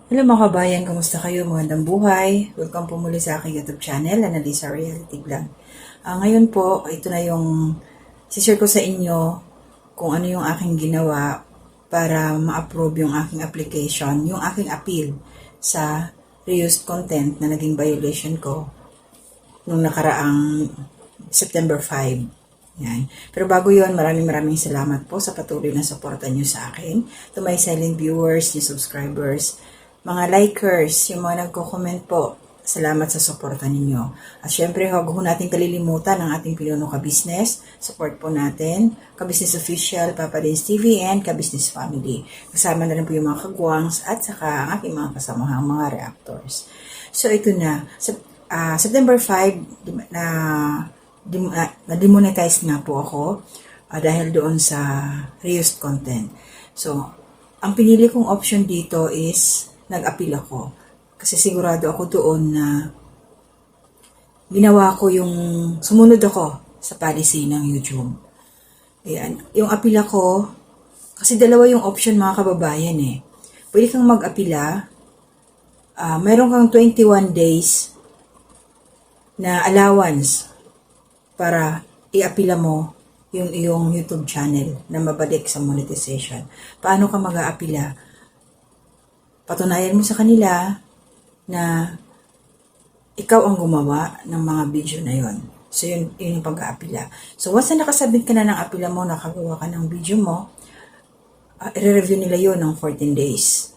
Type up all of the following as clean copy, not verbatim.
Hello mga kabayan, kamusta kayo? Magandang buhay. Welcome po muli sa aking YouTube channel, Annalisa Reality Vlog. Ngayon po, ito na yung share ko sa inyo kung ano yung aking ginawa para ma-approve yung aking application, yung aking appeal sa reused content na naging violation ko nung nakaraang September 5. Yan. Pero bago yon, maraming salamat po sa patuloy na suporta nyo sa akin. To my silent viewers, yung subscribers, mga likers, yung mga nagko-comment po, salamat sa suporta ninyo. At syempre, huwag ho natin kalilimutan ang ating Pinuno Ka-Business. Support po natin. Ka-Business Official, Papa Dins TV, and Ka-Business Family. Kasama na rin po yung mga kagwangs at saka ang aking mga kasamahang mga reactors. So, ito na. September 5, na-demonetize nga po ako dahil doon sa reused content. So, ang pinili kong option dito is nag-appeal ako. Kasi sigurado ako doon na ginawa ko sumunod ako sa policy ng YouTube. Ayan. Yung appeal ako, kasi dalawa yung option mga kababayan eh. Pwede kang mag-apila, meron kang 21 days na allowance para i-apila mo yung iyong YouTube channel na mabalik sa monetization. Paano ka mag-aapila? Patunayan mo sa kanila na ikaw ang gumawa ng mga video na yon. So, yun yung pag-aapila. So, once na nakasabit ka na ng apila mo, nakagawa ka ng video mo, i-review nila yun ng 14 days.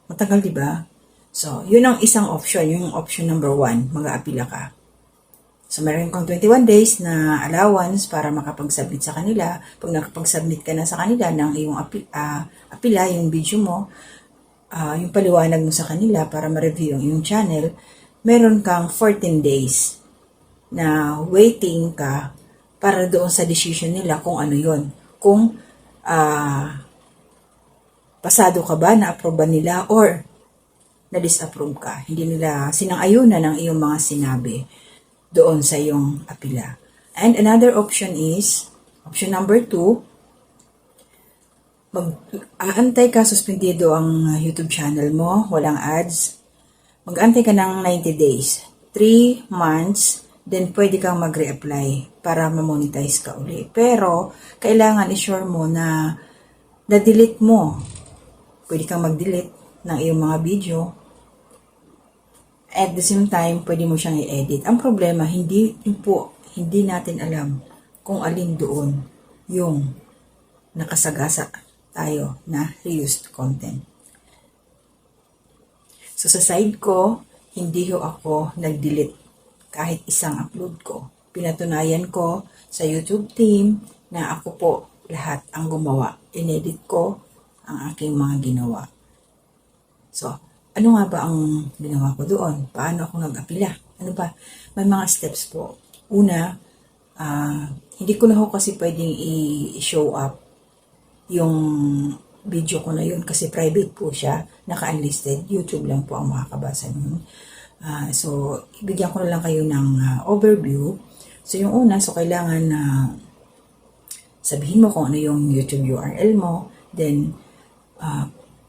Matagal, di ba? So, yun ang isang option. Yung option number 1, mag-aapila ka. So, meron kang 21 days na allowance para makapag-submit sa kanila. Pag nakapag-submit ka na sa kanila ng iyong apila, yung video mo, yung paliwanag mo sa kanila para ma-review yung channel, meron kang 14 days na waiting ka para doon sa decision nila kung ano yon. Kung pasado ka ba, na-approve ba nila, or na-disapprove ka. Hindi nila sinang-ayunan ng iyong mga sinabi doon sa iyong apila. And another option is, option number 2, mag-aantay ka, suspendido ang YouTube channel mo, walang ads. Mag-aantay ka ng 90 days, 3 months, then pwede kang mag-reapply para ma-monetize ka uli. Pero, kailangan i-sure mo na na-delete mo. Pwede kang mag-delete ng iyong mga video. At the same time, pwede mo siyang i-edit. Ang problema, hindi natin alam kung alin doon yung nakasagasa tayo na reused content. So, sa side ko, hindi ako nag-delete kahit isang upload ko. Pinatunayan ko sa YouTube team na ako po lahat ang gumawa. Inedit ko ang aking mga ginawa. So, ano nga ba ang ginawa ko doon? Paano ako nag-apila? Ano ba? May mga steps po. Una, hindi ko na ho kasi pwedeng i-show up yung video ko na yun kasi private po siya, naka-unlisted. YouTube lang po ang makakabasa nun. So, ibigyan ko na lang kayo ng overview. So, yung una, kailangan na sabihin mo kung ano yung YouTube URL mo. Then,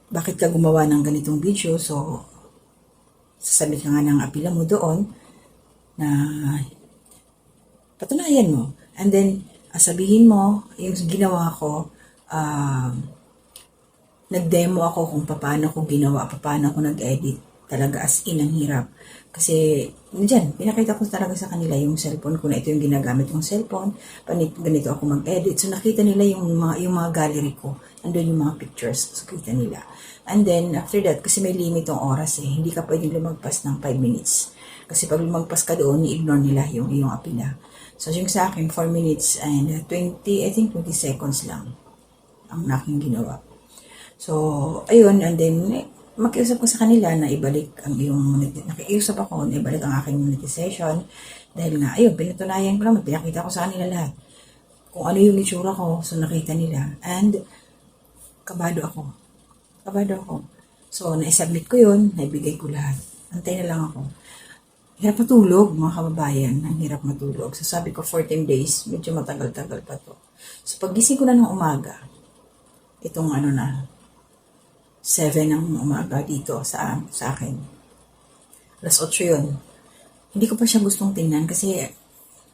bakit ka gumawa ng ganitong video? So, sasabit ka nga ng apila mo doon na patunayan mo. And then, sabihin mo, yung ginawa ko, nag-demo ako kung paano ko ginawa, paano ako nag-edit. Talaga as in, ang hirap. Kasi, dyan, pinakita ko talaga sa kanila yung cellphone ko na ito yung ginagamit kong cellphone. Ganito ako mag-edit. So, nakita nila yung mga gallery ko. Andun yung mga pictures. So, kita nila. And then, after that, kasi may limit yung oras eh. Hindi ka pwedeng lumagpas ng 5 minutes. Kasi pag lumagpas ka doon, i-ignore nila yung apila. So, yung sa akin, 4 minutes and 20 seconds lang ang aking ginawa. So, ayun, and then, makiusap ko sa kanila na ibalik ang nakiusap ako na ibalik ang aking monetization. Dahil nga, ayun, pinatunayan ko naman, pinakita ko sa kanila lahat. Kung ano yung itsura ko, so nakita nila. And, kabado ako. So, na-submit ko yun, naibigay ko lahat. Antay na lang ako. Hirap matulog, mga kababayan. Ang hirap matulog. So, sabi ko, 14 days, medyo matagal-tagal pa to. So, pag gising ko na ng umaga, itong 7 ng umaga dito sa akin. Alas 8 yun. Hindi ko pa siya gustong tingnan kasi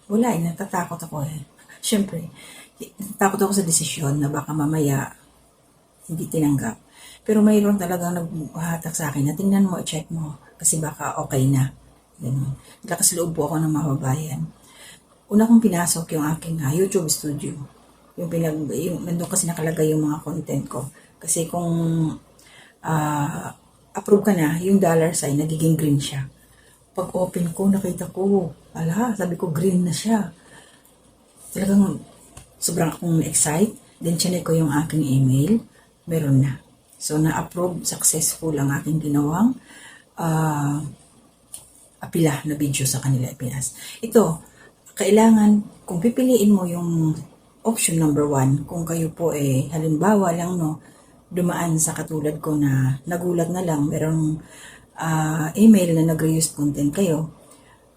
wala natatakot ako eh. Siyempre, takot ako sa desisyon na baka mamaya hindi tinanggap. Pero mayroon talagang naghahatak sa akin na tingnan mo, i-check mo kasi baka okay na. Ganun. Lakas loob po ako ng mababayan. Una kong pinasok yung aking YouTube studio. Yung nandun kasi nakalagay yung mga content ko. Kasi kung approve ka na, yung dollar sign, nagiging green siya. Pag open ko, nakita ko, sabi ko green na siya. Talagang sobrang akong excite. Then chinek ko yung aking email, meron na. So na-approve, successful ang aking ginawang apila na video sa kanila Pinas. Ito, kailangan, kung pipiliin mo yung option number 1, kung kayo po halimbawa lang dumaan sa katulad ko na nagulat na lang, merong email na nag-reuse content kayo,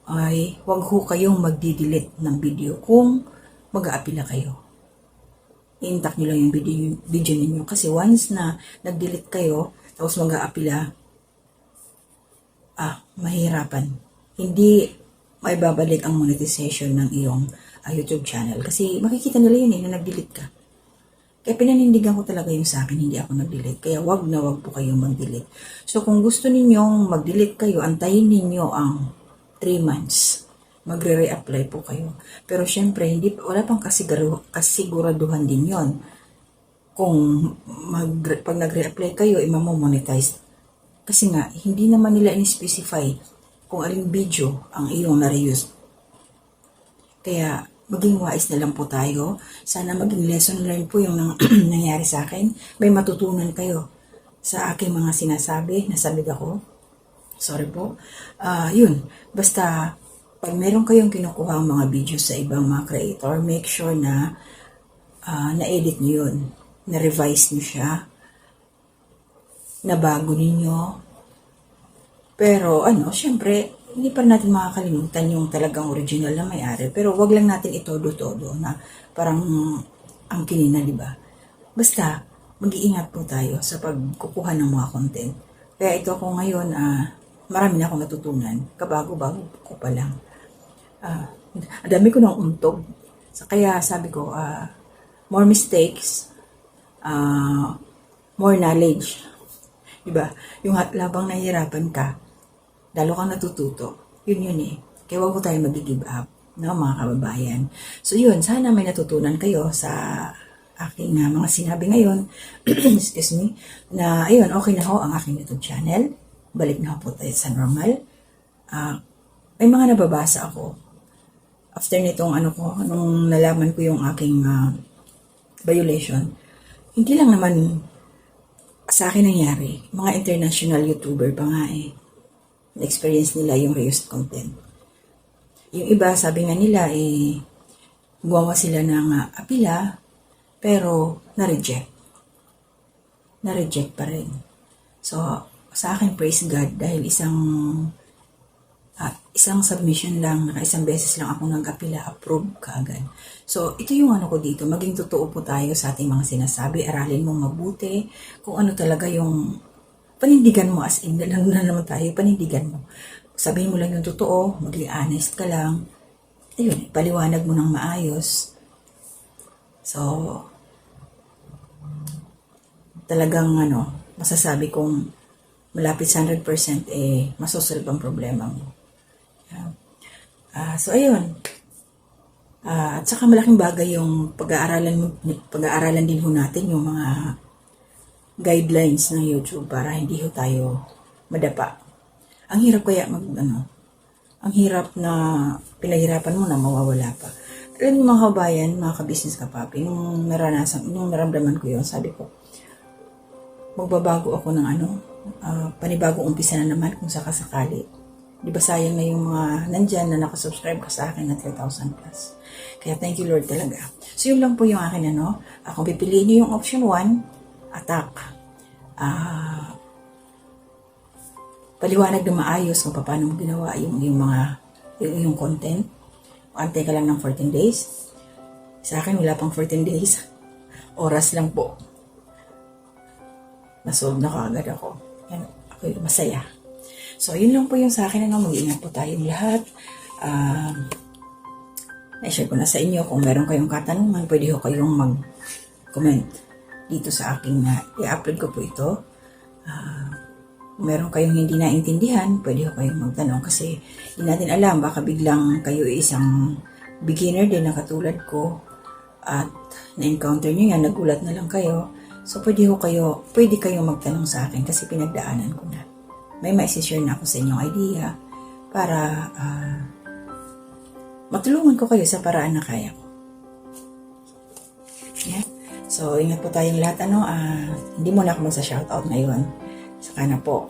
ay wag ho kayong magdi-delete ng video kung mag-aapila kayo. I-intact nyo lang yung video ninyo. Kasi once na nag-delete kayo, tapos mag-aapila, mahirapan. Hindi may babalik ang monetization ng iyong YouTube channel. Kasi makikita nila yun na nag-delete ka. Kaya pinanindigan ko talaga yung sa akin, hindi ako nag-delete. Kaya wag na wag po kayong mag-delete. So kung gusto ninyong mag-delete kayo, antayin ninyo ang 3 months. Magre-reapply po kayo. Pero syempre, wala pang kasiguraduhan din yon. Kung pag nag-reapply kayo, monetize. Kasi nga, hindi naman nila in-specify kung aling video ang iyong na-reuse. Kaya, maging wise na lang po tayo. Sana maging lesson learned po yung nangyari sa akin. May matutunan kayo sa aking mga sinasabi. Nasabig ako. Sorry po. Yun. Basta, pag meron kayong kinukuha ang mga videos sa ibang mga creator, make sure na na-edit nyo yun. Na-revise nyo siya. Nabago ninyo. Pero, syempre, hindi pa natin makakalimutan yung talagang original na may-ari. Pero wag lang natin itodo-todo na parang ang kinina, di ba? Basta, mag-iingat po tayo sa pagkukuha ng mga content. Kaya ito ako ngayon, marami na akong natutunan. Kabago-bago ko pa lang. Ang dami ko ng untog. Kaya sabi ko, more mistakes, more knowledge. Diba? Yung labang nahihirapan ka, lalo kang natututo. Yun Kaya huwag ko tayo mag-give up, mga kababayan. So yun, sana may natutunan kayo sa aking mga sinabi ngayon. Excuse me. Na ayun, okay na ho ang aking YouTube channel. Balik na ho po tayo sa normal. May mga nababasa ako. After nitong nung nalaman ko yung aking violation, hindi lang naman sa akin nangyari. Mga international YouTuber pa nga na-experience nila yung reused content. Yung iba, sabi nga nila, gumawa sila ng apila, pero na-reject. Na-reject pa rin. So, sa akin, praise God, dahil isang submission lang, isang beses lang ako nag-apila, approve kaagad. So, ito yung ko dito, maging totoo po tayo sa ating mga sinasabi, aralin mong mabuti, kung ano talaga yung panindigan mo, as in, lang na naman tayo, panindigan mo. Sabihin mo lang yung totoo, maging honest ka lang, ayun, paliwanag mo ng maayos. So, talagang masasabi kong malapit sa 100% masosolve ang problema mo. So, ayun. At saka malaking bagay yung pag-aaralan din ho natin yung mga guidelines ng YouTube para hindi ho tayo madapa. Ang hirap kaya ang hirap na pinahirapan mo na mawawala pa. Alam niyo mga kabayan, mga ka-business kapapi, nung naramdaman ko yun, sabi ko, magbabago ako ng panibagong umpisa na naman kung sakasakali. Di ba sayang na yung mga nandyan na nakasubscribe ka sa akin na 3,000 plus. Kaya thank you Lord talaga. So yun lang po yung akin kung pipiliin nyo yung option 1, attack. Paliwanag na maayos kung paano mo ginawa yung content. Antay ka lang ng 14 days. Sa akin wala pang 14 days. Oras lang po. nasolve na kaagad ako. Yan, ako yung masaya. So, yun lang po yung sa akin. Mag-iingat po tayong lahat. I-share ko na sa inyo. Kung meron kayong katanungan, pwede ho kayong mag-comment dito sa aking i-upload ko po ito. Kung meron kayong hindi naintindihan, pwede ho kayong magtanong kasi hindi natin alam. Baka biglang kayo isang beginner din na katulad ko at na-encounter nyo yan, nagulat na lang kayo. So, pwede kayong magtanong sa akin kasi pinagdaanan ko na. May ma-share na ako sa inyong idea para matulungan ko kayo sa paraan na kaya ko. Yeah. So, ingat po tayong lahat. Hindi muna ako magsa-shoutout ngayon. Saka na po,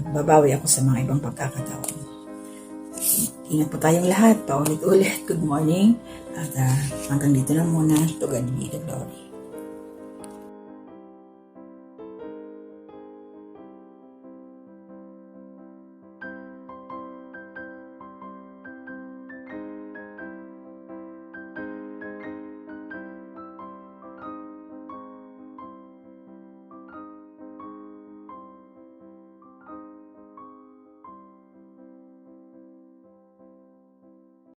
babawi ako sa mga ibang pagkakataon. Ingat po tayong lahat. Paulit-ulit. Good morning. At hanggang dito na muna. To God be the glory.